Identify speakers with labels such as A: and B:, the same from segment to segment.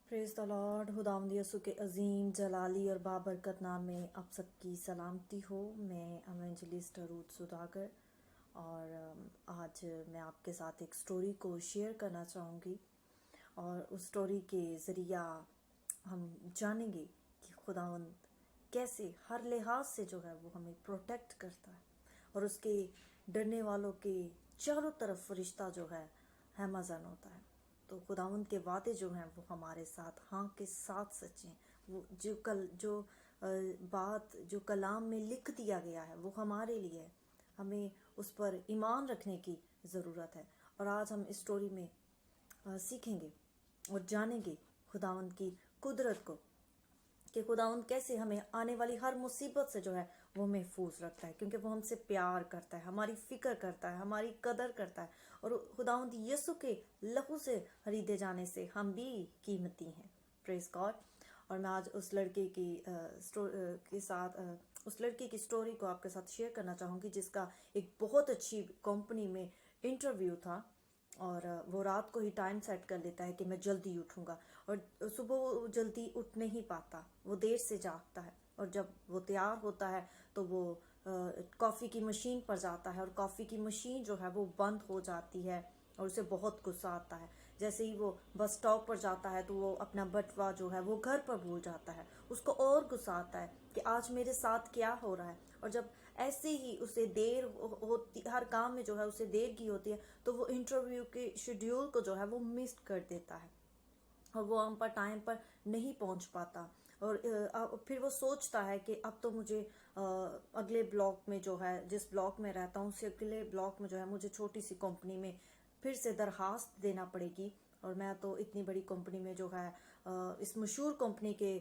A: Praise the Lord. खुदावंद यीशु के अजीम जलाली और बाबरकत नाम में आप सबकी सलामती हो। मैं एवेंजलिस्ट रूथ सुधाकर और आज मैं आपके साथ एक स्टोरी को शेयर करना चाहूँगी और उस स्टोरी के ज़रिया हम जानेंगे कि खुदावंद कैसे हर लिहाज से जो है वो हमें प्रोटेक्ट करता है और उसके डरने वालों के चारों तरफ फरिश्ता जो है हैमज़न होता है। तो खुदावंद के वादे जो हैं वो हमारे साथ हाँ के साथ सच्चे हैं। वो बात जो कलाम में लिख दिया गया है वो हमारे लिए है। हमें उस पर ईमान रखने की ज़रूरत है। और आज हम इस स्टोरी में सीखेंगे और जानेंगे खुदावंद की कुदरत को कि खुदावंद कैसे हमें आने वाली हर मुसीबत से जो है वो महफूज रखता है, क्योंकि वो हमसे प्यार करता है, हमारी फिक्र करता है, हमारी कदर करता है। और खुदावंद यीशु के लहू से खरीदे जाने से हम भी कीमती हैं। Praise God. और मैं आज उस लड़के की स्टोरी को आपके साथ शेयर करना चाहूँगी, जिसका एक बहुत अच्छी कंपनी में इंटरव्यू था और वो रात को ही टाइम सेट कर लेता है कि मैं जल्दी उठूंगा, और सुबह वो जल्दी उठ नहीं पाता, वो देर से जागता है। और जब वो तैयार होता है तो वो कॉफ़ी की मशीन पर जाता है और कॉफ़ी की मशीन जो है वो बंद हो जाती है और उसे बहुत गुस्सा आता है। जैसे ही वो बस स्टॉप पर जाता है तो वो अपना बटवा जो है वो घर पर भूल जाता है। उसको और गुस्सा आता है कि आज मेरे साथ क्या हो रहा है। और जब ऐसे ही उसे देर होती, हर काम में जो है उसे देर की होती है, तो वो इंटरव्यू के शेड्यूल को जो है वो मिस कर देता है और वो हम पर टाइम पर नहीं पहुंच पाता। और फिर वो सोचता है कि अब तो मुझे अगले ब्लॉक में जो है, जिस ब्लॉक में रहता हूँ उस अगले ब्लॉक में जो है मुझे छोटी सी कंपनी में फिर से दरखास्त देना पड़ेगी। और मैं तो इतनी बड़ी कंपनी में जो है इस मशहूर कंपनी के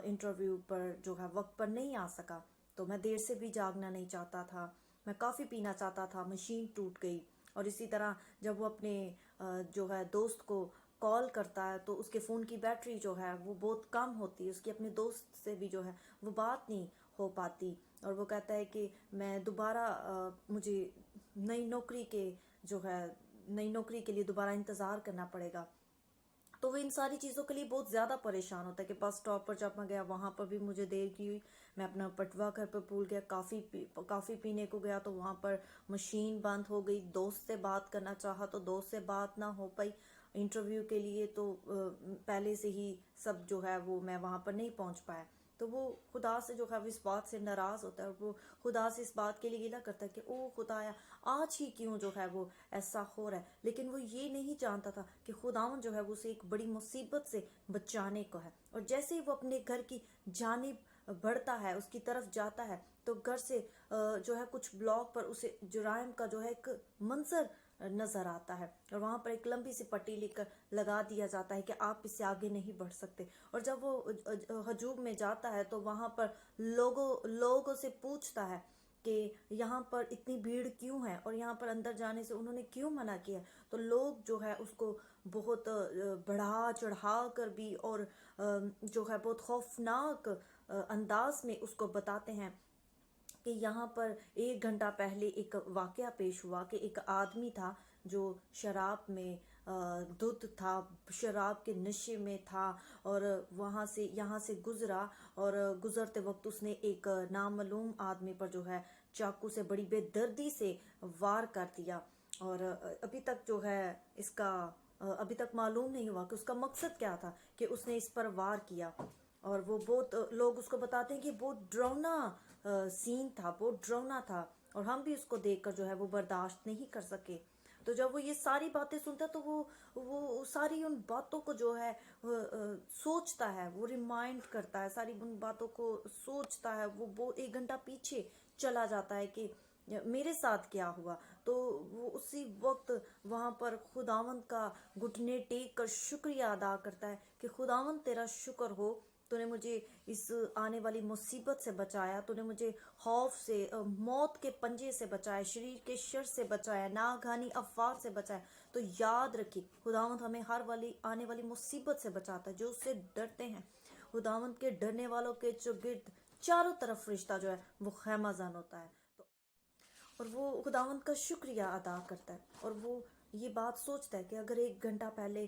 A: इंटरव्यू पर जो है वक्त पर नहीं आ सका। तो मैं देर से भी जागना नहीं चाहता था, मैं कॉफ़ी पीना चाहता था, मशीन टूट गई। और इसी तरह जब वो अपने जो है दोस्त को कॉल करता है तो उसके फ़ोन की बैटरी जो है वो बहुत कम होती है, उसकी अपने दोस्त से भी जो है वो बात नहीं हो पाती। और वो कहता है कि मैं दोबारा मुझे नई नौकरी के जो है नई नौकरी के लिए दोबारा इंतज़ार करना पड़ेगा। तो वो इन सारी चीज़ों के लिए बहुत ज़्यादा परेशान होता है कि बस स्टॉप पर जब मैं गया वहाँ पर भी मुझे देर की हुई, मैं अपना पटवा घर पर भूल गया, काफ़ी पीने को गया तो वहाँ पर मशीन बंद हो गई, दोस्त से बात करना चाहा तो दोस्त से बात ना हो पाई। इंटरव्यू के लिए तो पहले से ही सब जो है वो मैं वहाँ पर नहीं पहुँच पाया। तो वो खुदा से जो है इस बात से नाराज़ होता है और वो खुदा से इस बात के लिए गिला करता है कि ओ खुदाया, आज ही क्यों जो है वो ऐसा हो रहा है। लेकिन वो ये नहीं जानता था कि खुदावन जो है वो उसे एक बड़ी मुसीबत से बचाने को है। और जैसे ही वो अपने घर की जानिब बढ़ता है, उसकी तरफ जाता है, तो घर से जो है कुछ ब्लॉक पर उसे जुराइम का जो है एक मंजर नजर आता है और वहां पर एक लंबी सी पट्टी लेकर लगा दिया जाता है कि आप इससे आगे नहीं बढ़ सकते। और जब वो हजूम में जाता है तो वहां पर लोगों से पूछता है कि यहाँ पर इतनी भीड़ क्यों है और यहाँ पर अंदर जाने से उन्होंने क्यों मना किया। तो लोग जो है उसको बहुत बढ़ा चढ़ा कर भी और जो है बहुत खौफनाक अंदाज में उसको बताते हैं कि यहाँ पर 1 घंटा पहले एक वाकया पेश हुआ कि एक आदमी था जो शराब में धुत था, शराब के नशे में था और वहाँ से यहाँ से गुजरा और गुजरते वक्त उसने एक नामालूम आदमी पर जो है चाकू से बड़ी बेदर्दी से वार कर दिया। और अभी तक जो है इसका अभी तक मालूम नहीं हुआ कि उसका मकसद क्या था कि उसने इस पर वार किया। और वो बहुत लोग उसको बताते हैं कि बहुत डरावना सीन था, बहुत डरावना था और हम भी उसको देखकर जो है वो बर्दाश्त नहीं कर सके। तो जब वो ये सारी बातें सुनता है तो वो सारी उन बातों को जो है सोचता है, वो रिमाइंड करता है, सारी उन बातों को सोचता है। वो 1 घंटा पीछे चला जाता है कि मेरे साथ क्या हुआ। तो वो उसी वक्त वहां पर खुदावंत का घुटने टेक कर शुक्रिया अदा करता है कि खुदावंत तेरा शुक्र हो, तूने मुझे इस आने वाली मुसीबत से बचाया, तूने मुझे खौफ से, मौत के पंजे से बचाया, शरीर के शर से बचाया, नागहानी अफवाह से बचाया। तो याद रखिए खुदावंत हमें हर वाली आने वाली मुसीबत से बचाता है जो उससे डरते हैं। खुदावंत के डरने वालों के चौगिर्द चारों तरफ फरिश्ता जो है वो खैमाजान होता है। तो और वो खुदावंत का शुक्रिया अदा करता है और वो یہ بات سوچتا ہے کہ اگر 1 گھنٹہ پہلے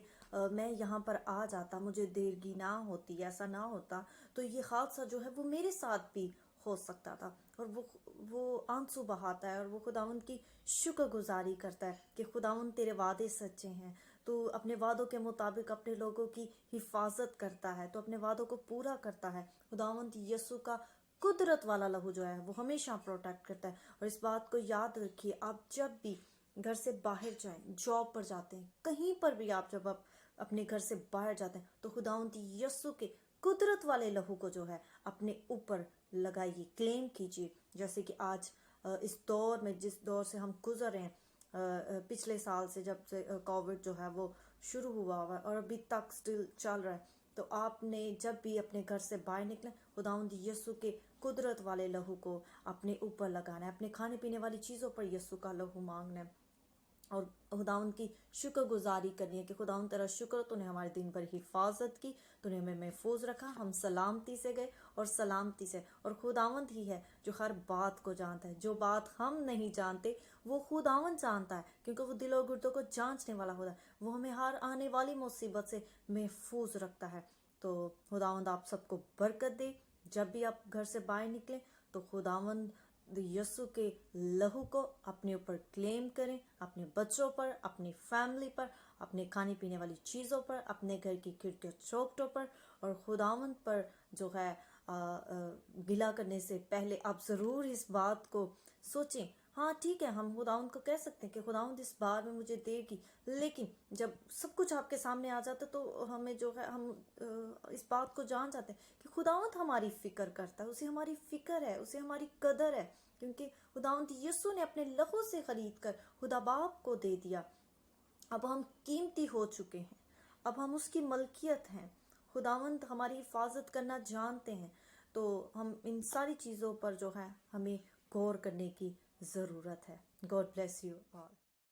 A: میں یہاں پر آ جاتا، مجھے دیرگی نہ ہوتی، ایسا نہ ہوتا، تو یہ حادثہ جو ہے وہ میرے ساتھ بھی ہو سکتا تھا. اور وہ آنسو بہاتا ہے اور وہ خداوند کی شکر گزاری کرتا ہے کہ خداوند تیرے وعدے سچے ہیں، تو اپنے وعدوں کے مطابق اپنے لوگوں کی حفاظت کرتا ہے، تو اپنے وعدوں کو پورا کرتا ہے. خداوند یسوع کا قدرت والا لہو جو ہے وہ ہمیشہ پروٹیکٹ کرتا ہے. اور اس بات کو یاد رکھیے، آپ جب بھی گھر سے باہر جائیں، جاب پر جاتے ہیں، کہیں پر بھی آپ جب اپنے گھر سے باہر جاتے ہیں، تو خداوند یسوع کے قدرت والے لہو کو جو ہے اپنے اوپر لگائیے، کلیم کیجیے. جیسے کہ آج اس دور میں، جس دور سے ہم گزر رہے ہیں، پچھلے سال سے جب سے کووڈ جو ہے وہ شروع ہوا اور ابھی تک سٹل چل رہا ہے، تو آپ نے جب بھی اپنے گھر سے باہر نکلیں، خداوند یسوع کے قدرت والے لہو کو اپنے اوپر لگانا ہے، اپنے کھانے پینے والی چیزوں پر یسوع کا لہو مانگنا ہے، اور خداوند کی شکر گزاری کرنی ہے کہ خداوند تیرا شکر، تو نے ہمارے دن بھر حفاظت کی، تو نے ہمیں محفوظ رکھا، ہم سلامتی سے گئے اور سلامتی سے. اور خداوند ہی ہے جو ہر بات کو جانتا ہے، جو بات ہم نہیں جانتے وہ خداوند جانتا ہے، کیونکہ وہ دل و گردوں کو جانچنے والا ہوتا ہے. وہ ہمیں ہر آنے والی مصیبت سے محفوظ رکھتا ہے. تو خداوند آپ سب کو برکت دے. جب بھی آپ گھر سے باہر نکلیں تو خداوند یسوع کے لہو کو اپنے اوپر کلیم کریں، اپنے بچوں پر، اپنی فیملی پر، اپنے کھانے پینے والی چیزوں پر، اپنے گھر کی کھڑکیوں چوکھٹوں پر. اور خداوند پر جو ہے گلہ کرنے سے پہلے آپ ضرور اس بات کو سوچیں. ہاں ٹھیک ہے، ہم خداوند کو کہہ سکتے ہیں کہ خداوند اس بار میں مجھے دے گی، لیکن جب سب کچھ آپ کے سامنے آ جاتا ہے تو ہمیں جو ہے ہم اس بات کو جان جاتے ہیں کہ خداوند ہماری فکر کرتا ہے، اسے ہماری فکر ہے، اسے ہماری قدر ہے، کیونکہ خداوند یسوع نے اپنے لہو سے خرید کر خدا باپ کو دے دیا. اب ہم قیمتی ہو چکے ہیں، اب ہم اس کی ملکیت ہیں. خداوند ہماری حفاظت کرنا جانتے ہیں، تو ہم ان ساری چیزوں پر جو ہے ہمیں غور کرنے کی ضرورت ہے. God bless you all.